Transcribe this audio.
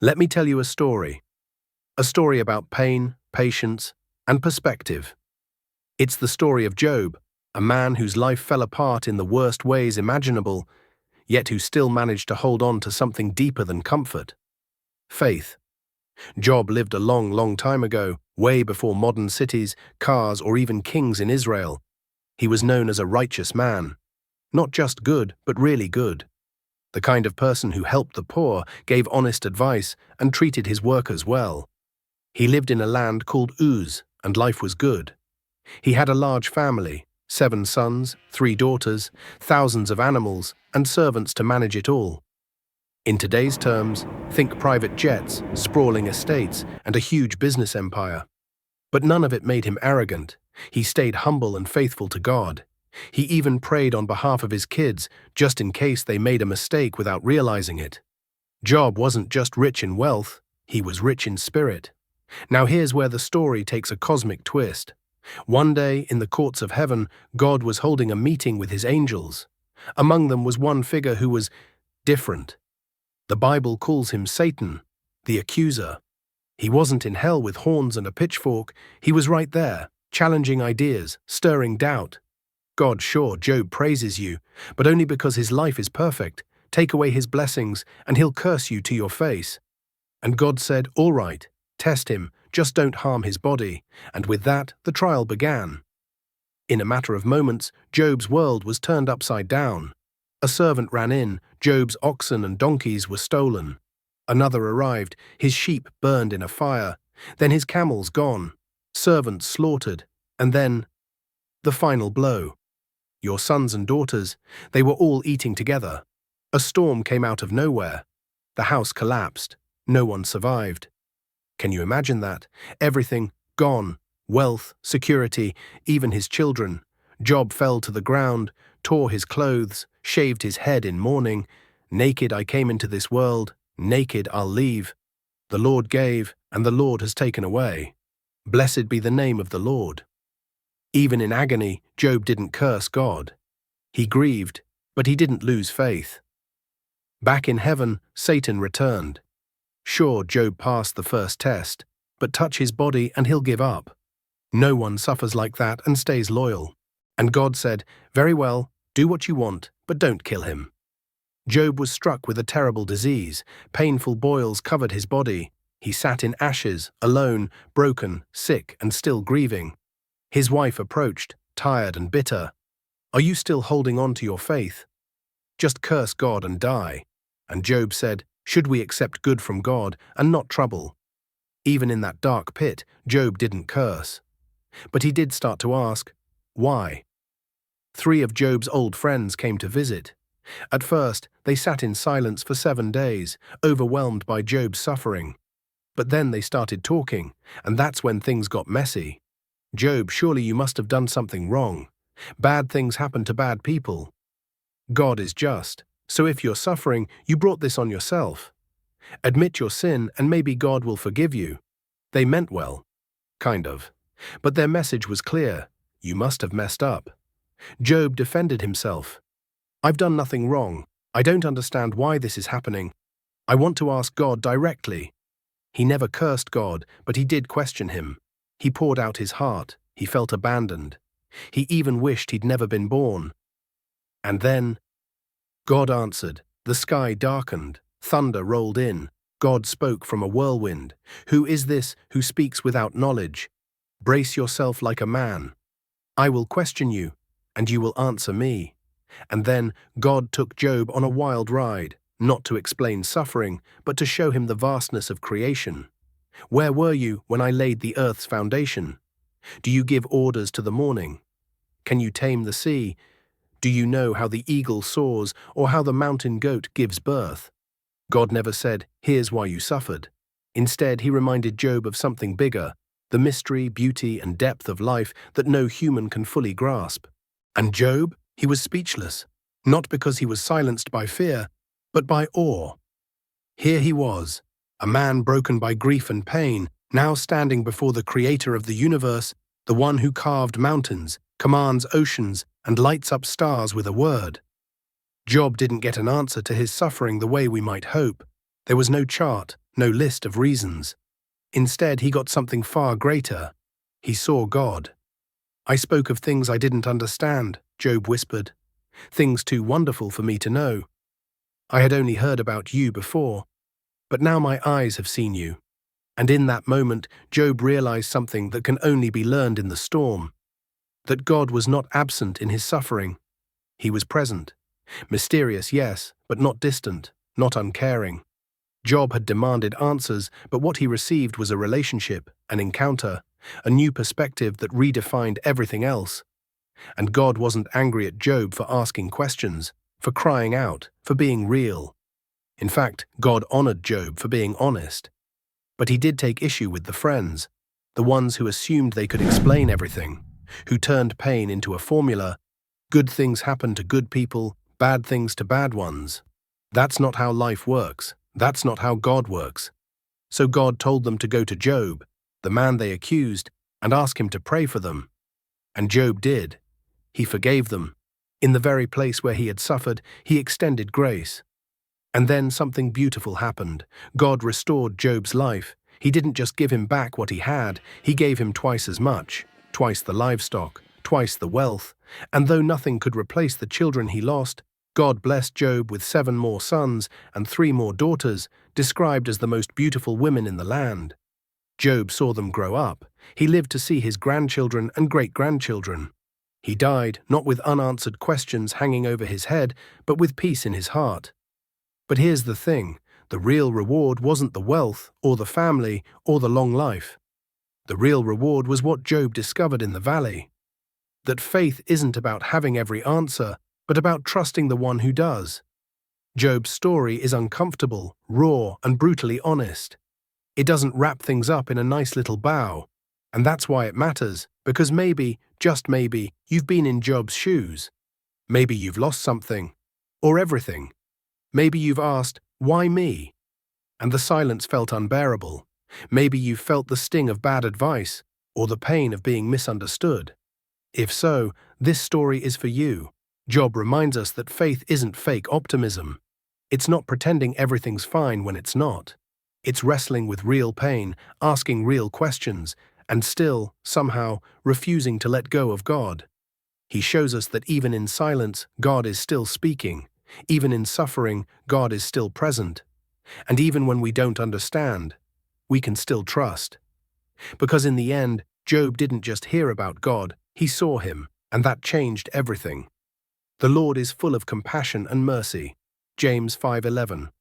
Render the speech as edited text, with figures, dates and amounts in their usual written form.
Let me tell you a story about pain, patience, and perspective. It's the story of Job, a man whose life fell apart in the worst ways imaginable, yet who still managed to hold on to something deeper than comfort: faith. Job lived a long, long time ago, way before modern cities, cars, or even kings in Israel. He was known as a righteous man. Not just good, but really good. The kind of person who helped the poor, gave honest advice, and treated his workers well. He lived in a land called Uz, and life was good. He had a large family, 7 sons, 3 daughters, thousands of animals, and servants to manage it all. In today's terms, think private jets, sprawling estates, and a huge business empire. But none of it made him arrogant. He stayed humble and faithful to God. He even prayed on behalf of his kids, just in case they made a mistake without realizing it. Job wasn't just rich in wealth, he was rich in spirit. Now here's where the story takes a cosmic twist. One day, in the courts of heaven, God was holding a meeting with his angels. Among them was one figure who was different. The Bible calls him Satan, the accuser. He wasn't in hell with horns and a pitchfork. He was right there, challenging ideas, stirring doubt. God, sure, Job praises you, but only because his life is perfect. Take away his blessings, and he'll curse you to your face. And God said, all right, test him, just don't harm his body. And with that, the trial began. In a matter of moments, Job's world was turned upside down. A servant ran in, Job's oxen and donkeys were stolen. Another arrived, his sheep burned in a fire, then his camels gone, servants slaughtered, and then the final blow. Your sons and daughters, they were all eating together. A storm came out of nowhere. The house collapsed. No one survived. Can you imagine that? Everything gone. Wealth, security, even his children. Job fell to the ground, tore his clothes, shaved his head in mourning. Naked I came into this world, naked I'll leave. The Lord gave, and the Lord has taken away. Blessed be the name of the Lord. Even in agony, Job didn't curse God. He grieved, but he didn't lose faith. Back in heaven, Satan returned. Sure, Job passed the first test, but touch his body and he'll give up. No one suffers like that and stays loyal. And God said, very well, do what you want, but don't kill him. Job was struck with a terrible disease. Painful boils covered his body. He sat in ashes, alone, broken, sick, and still grieving. His wife approached, tired and bitter. Are you still holding on to your faith? Just curse God and die. And Job said, should we accept good from God and not trouble? Even in that dark pit, Job didn't curse. But he did start to ask, why? 3 of Job's old friends came to visit. At first, they sat in silence for 7 days, overwhelmed by Job's suffering. But then they started talking, and that's when things got messy. Job, surely you must have done something wrong. Bad things happen to bad people. God is just, so if you're suffering, you brought this on yourself. Admit your sin and maybe God will forgive you. They meant well. Kind of. But their message was clear. You must have messed up. Job defended himself. I've done nothing wrong. I don't understand why this is happening. I want to ask God directly. He never cursed God, but he did question him. He poured out his heart. He felt abandoned. He even wished he'd never been born. And then God answered. The sky darkened. Thunder rolled in. God spoke from a whirlwind. Who is this who speaks without knowledge? Brace yourself like a man. I will question you, and you will answer me. And then God took Job on a wild ride, not to explain suffering, but to show him the vastness of creation. Where were you when I laid the earth's foundation? Do you give orders to the morning? Can you tame the sea? Do you know how the eagle soars or how the mountain goat gives birth? God never said, here's why you suffered. Instead, he reminded Job of something bigger, the mystery, beauty, and depth of life that no human can fully grasp. And Job, he was speechless, not because he was silenced by fear, but by awe. Here he was, a man broken by grief and pain, now standing before the creator of the universe, the one who carved mountains, commands oceans, and lights up stars with a word. Job didn't get an answer to his suffering the way we might hope. There was no chart, no list of reasons. Instead, he got something far greater. He saw God. "I spoke of things I didn't understand," Job whispered, "things too wonderful for me to know. I had only heard about you before, but now my eyes have seen you." And in that moment, Job realized something that can only be learned in the storm, that God was not absent in his suffering. He was present. Mysterious, yes, but not distant, not uncaring. Job had demanded answers, but what he received was a relationship, an encounter, a new perspective that redefined everything else. And God wasn't angry at Job for asking questions, for crying out, for being real. In fact, God honored Job for being honest. But he did take issue with the friends, the ones who assumed they could explain everything, who turned pain into a formula. Good things happen to good people, bad things to bad ones. That's not how life works. That's not how God works. So God told them to go to Job, the man they accused, and ask him to pray for them. And Job did. He forgave them. In the very place where he had suffered, he extended grace. And then something beautiful happened. God restored Job's life. He didn't just give him back what he had, he gave him twice as much, twice the livestock, twice the wealth. And though nothing could replace the children he lost, God blessed Job with 7 more sons and 3 more daughters, described as the most beautiful women in the land. Job saw them grow up. He lived to see his grandchildren and great-grandchildren. He died not with unanswered questions hanging over his head, but with peace in his heart. But here's the thing, the real reward wasn't the wealth, or the family, or the long life. The real reward was what Job discovered in the valley. That faith isn't about having every answer, but about trusting the one who does. Job's story is uncomfortable, raw, and brutally honest. It doesn't wrap things up in a nice little bow. And that's why it matters, because maybe, just maybe, you've been in Job's shoes. Maybe you've lost something, or everything. Maybe you've asked, "Why me?" And the silence felt unbearable. Maybe you've felt the sting of bad advice, or the pain of being misunderstood. If so, this story is for you. Job reminds us that faith isn't fake optimism. It's not pretending everything's fine when it's not. It's wrestling with real pain, asking real questions, and still, somehow, refusing to let go of God. He shows us that even in silence, God is still speaking. Even in suffering, God is still present. And even when we don't understand, we can still trust. Because in the end, Job didn't just hear about God, he saw him, and that changed everything. The Lord is full of compassion and mercy. James 5:11.